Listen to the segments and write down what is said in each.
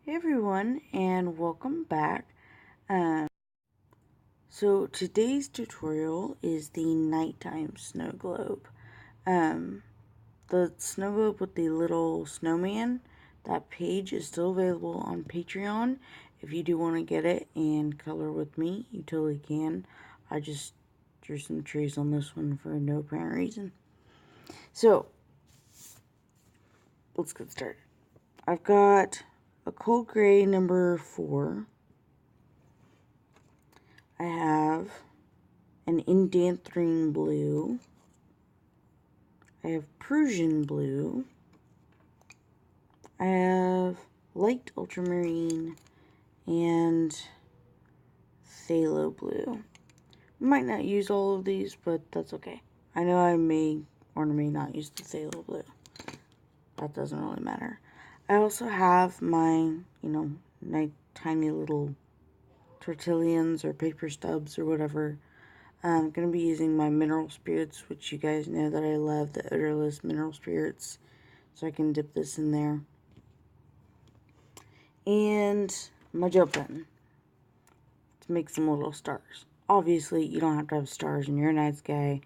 Hey everyone, and welcome back. So today's tutorial is the nighttime snow globe. The snow globe with the little snowman, that page is still available on Patreon. If you do want to get it and color with me, you totally can. I just drew some trees on this one for no apparent reason. So, let's get started. I've got a cold gray number 4. I have an indanthrine blue. I have Prussian blue. I have light ultramarine and phthalo blue. Might not use all of these, but that's okay. I know I may or may not use the phthalo blue. That doesn't really matter. I also have my, my tiny little tortillions or paper stubs or whatever. I'm going to be using my mineral spirits, which you guys know that I love, the odorless mineral spirits. So I can dip this in there. And my gel pen to make some little stars. Obviously, you don't have to have stars in your night sky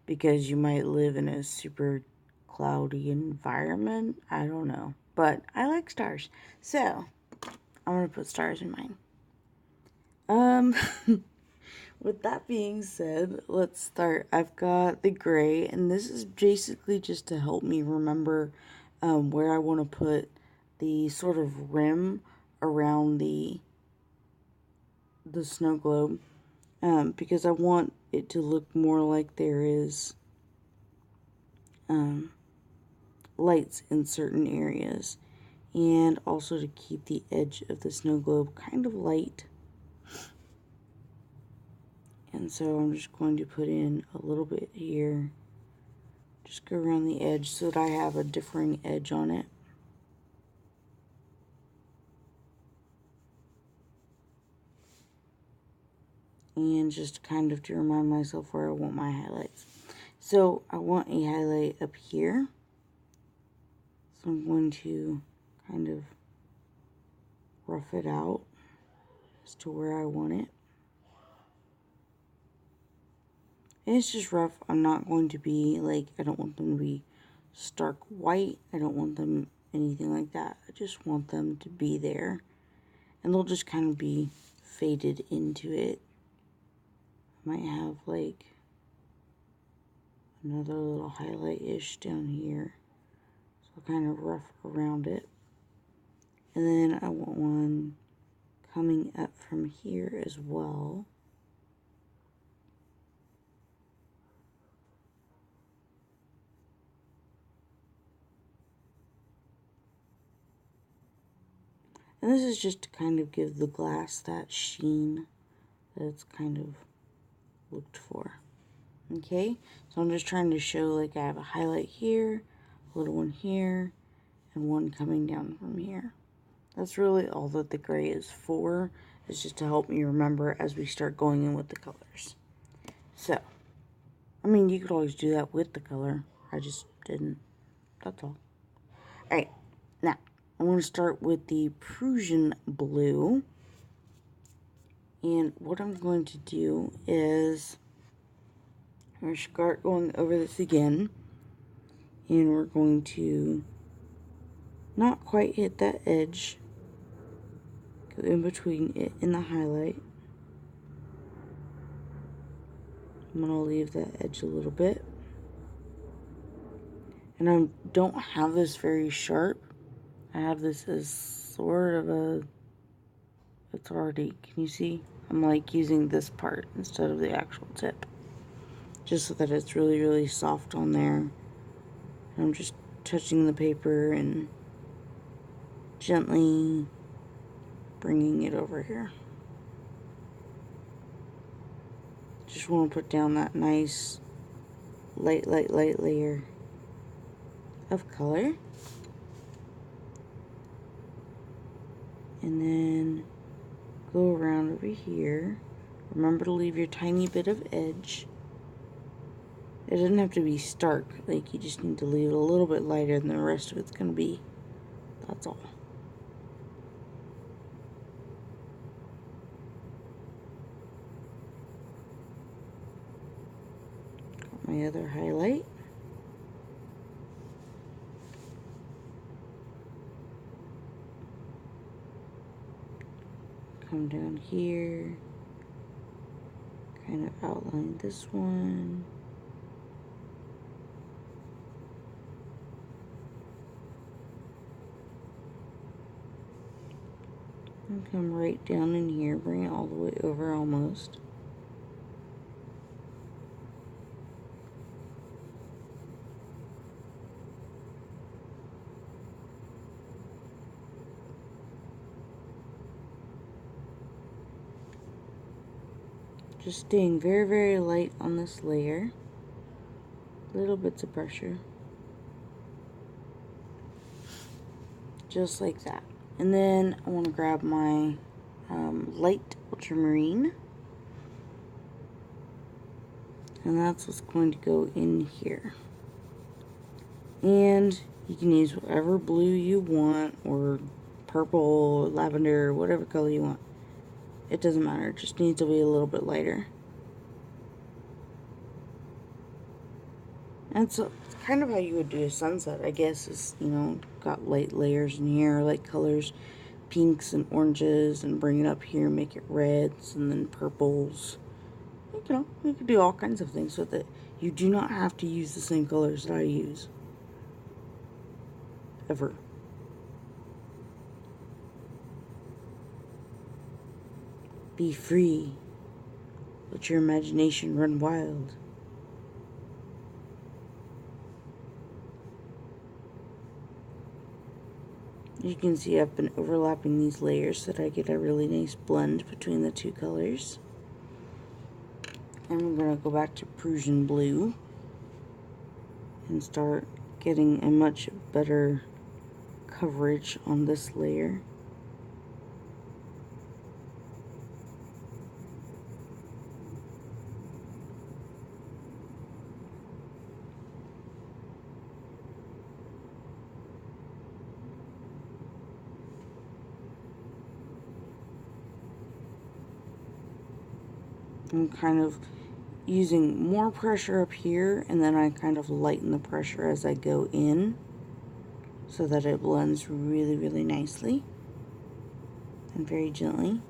because you might live in a super cloudy environment. I don't know. But I like stars. So, I'm going to put stars in mine. With that being said, let's start. I've got the gray, and this is basically just to help me remember where I want to put the sort of rim around the snow globe, because I want it to look more like there is lights in certain areas, and also to keep the edge of the snow globe kind of light. And so I'm just going to put in a little bit here. Just go around the edge so that I have a differing edge on it. And just kind of to remind myself where I want my highlights. So I want a highlight up here. So I'm going to kind of rough it out as to where I want it. And it's just rough. I'm not going to be like, I don't want them to be stark white. I don't want them anything like that. I just want them to be there. And they'll just kind of be faded into it. I might have like another little highlight-ish down here. So I'll kind of rough around it. And then I want one coming up from here as well. And this is just to kind of give the glass that sheen that it's kind of looked for. Okay, so I'm just trying to show like I have a highlight here, a little one here, and one coming down from here. That's really all that the gray is for. It's just to help me remember as we start going in with the colors. So, I mean, you could always do that with the color. I just didn't. That's all. Alright, now, I'm going to start with the Prussian blue. And what I'm going to do is, I'm going to start going over this again. And we're going to not quite hit that edge. Go in between it and the highlight. I'm going to leave that edge a little bit. And I don't have this very sharp. I have this as sort of a, it's already, can you see? I'm like using this part instead of the actual tip. Just so that it's really, really soft on there. And I'm just touching the paper and gently bringing it over here. Just want to put down that nice light layer of color. And then go around over here. Remember to leave your tiny bit of edge. It doesn't have to be stark, like you just need to leave it a little bit lighter than the rest of it's going to be. That's all. my other highlight. Come down here, kind of outline this one. And come right down in here, bring it all the way over almost. Just staying very, very light on this layer. Little bits of pressure. Just like that. And then I want to grab my light ultramarine. And that's what's going to go in here. And you can use whatever blue you want, or purple, lavender, whatever color you want. It doesn't matter, it just needs to be a little bit lighter. And so it's kind of how you would do a sunset, I guess, is, you know, got light layers in here, light colors, pinks and oranges, and bring it up here, make it reds, and then purples. You know, you can do all kinds of things with it. You do not have to use the same colors that I use. Ever. Be free. Let your imagination run wild. You can see I've been overlapping these layers so that I get a really nice blend between the two colors. And we're going to go back to Prussian blue and start getting a much better coverage on this layer. I'm kind of using more pressure up here, and then I kind of lighten the pressure as I go in so that it blends really, really nicely and very gently.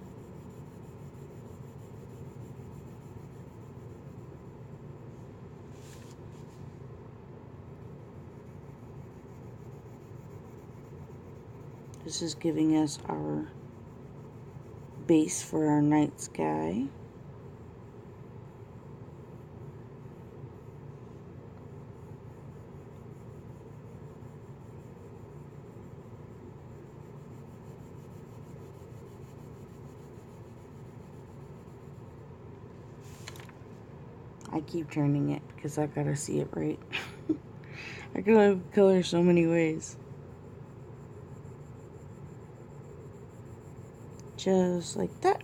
This is giving us our base for our night sky. I keep turning it because I gotta see it right. I can only color so many ways. Just like that.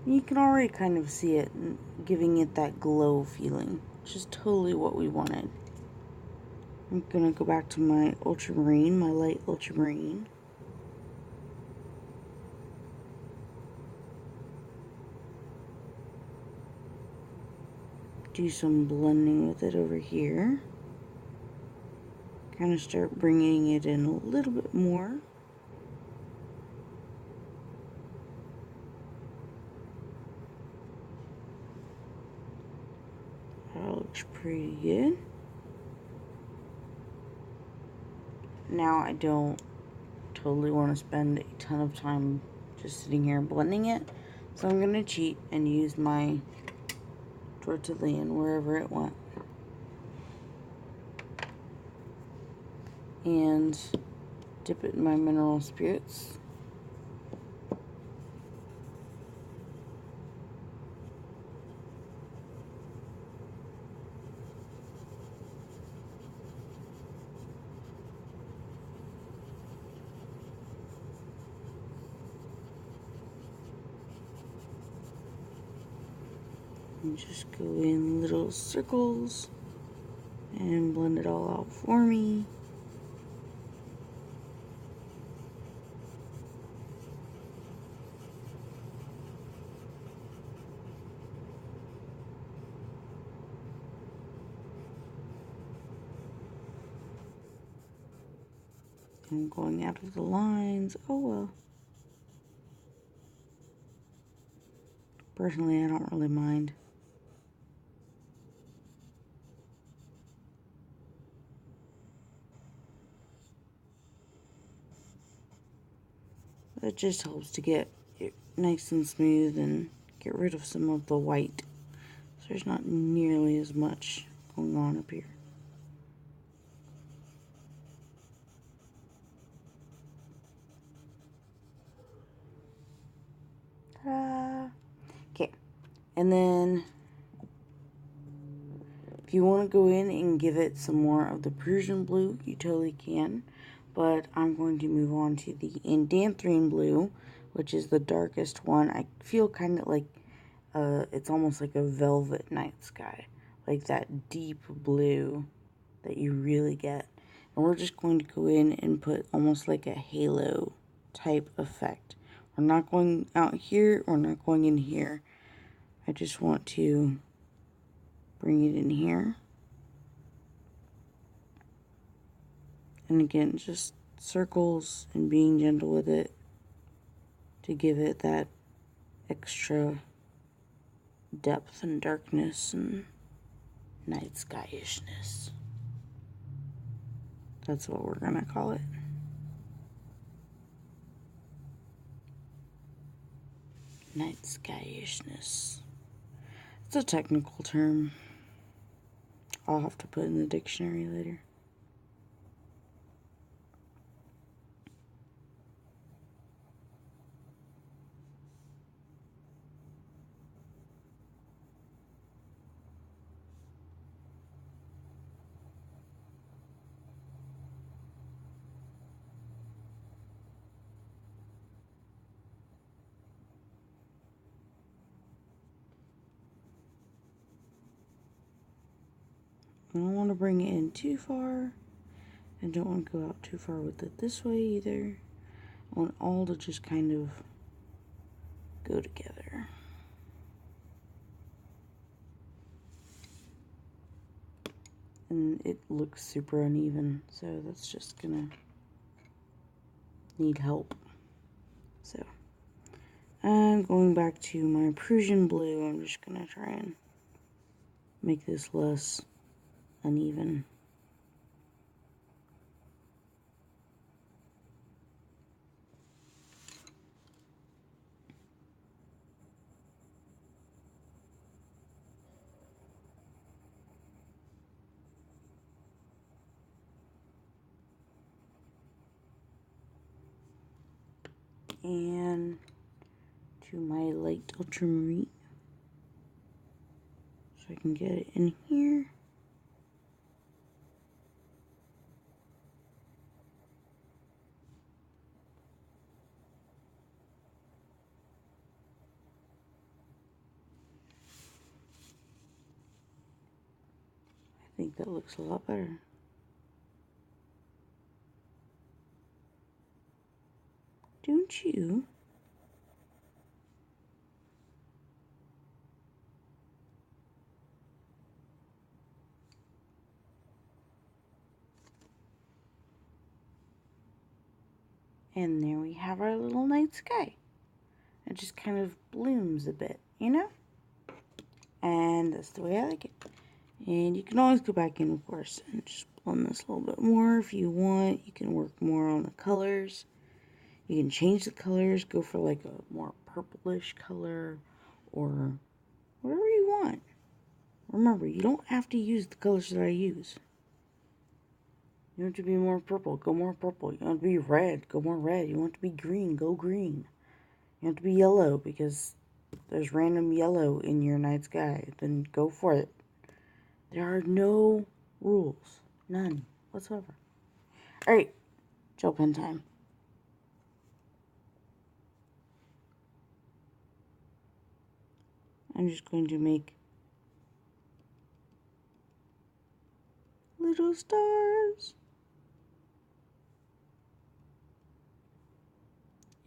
You can already kind of see it, giving it that glow feeling, which is totally what we wanted. I'm gonna go back to my ultramarine, my light ultramarine. Do some blending with it over here. Kind of start bringing it in a little bit more. That looks pretty good. Now I don't totally want to spend a ton of time just sitting here blending it, so I'm going to cheat and use my tortillon wherever it went. And dip it in my mineral spirits. And just go in little circles and blend it all out for me. I'm going out of the lines. Oh well. Personally, I don't really mind. It just helps to get it nice and smooth and get rid of some of the white. So there's not nearly as much going on up here. Ta-da! Okay, and then if you want to go in and give it some more of the Prussian blue, you totally can. But I'm going to move on to the Indanthrine blue, which is the darkest one. I feel kind of like it's almost like a velvet night sky, like that deep blue that you really get. And we're just going to go in and put almost like a halo type effect. We're not going out here, we're not going in here. I just want to bring it in here. And again, just circles and being gentle with it to give it that extra depth and darkness and night skyishness. That's what we're gonna call it. Night skyishness. It's a technical term. I'll have to put in the dictionary later. I don't want to bring it in too far. I don't want to go out too far with it this way either. I want all to just kind of go together. And it looks super uneven, so that's just gonna need help. So I'm going back to my Prussian blue. I'm just gonna try and make this less uneven. And to my light ultramarine, so I can get it in here. I think that looks a lot better. Don't you? And there we have our little night sky. It just kind of blooms a bit, you know? And that's the way I like it. And you can always go back in, of course, and just blend this a little bit more if you want. You can work more on the colors. You can change the colors, go for like a more purplish color or whatever you want. Remember, you don't have to use the colors that I use. You want to be more purple, go more purple. You want to be red, go more red. You want to be green, go green. You want to be yellow because there's random yellow in your night sky. Then go for it. There are no rules. None whatsoever. Alright, gel pen time. I'm just going to make little stars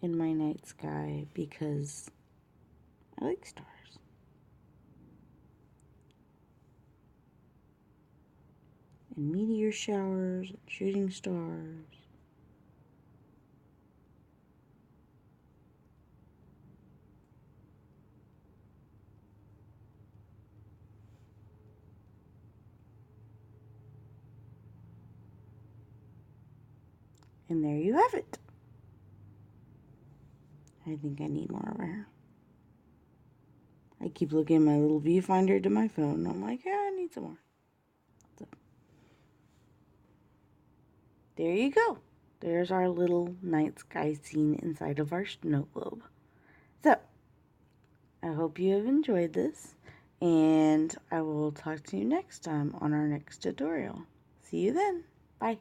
in my night sky because I like stars. And meteor showers and shooting stars. And there you have it. I think I need more of her. I keep looking at my little viewfinder to my phone. I'm like, yeah, I need some more. So, there you go. There's our little night sky scene inside of our snow globe. So, I hope you have enjoyed this, and I will talk to you next time on our next tutorial. See you then. Bye.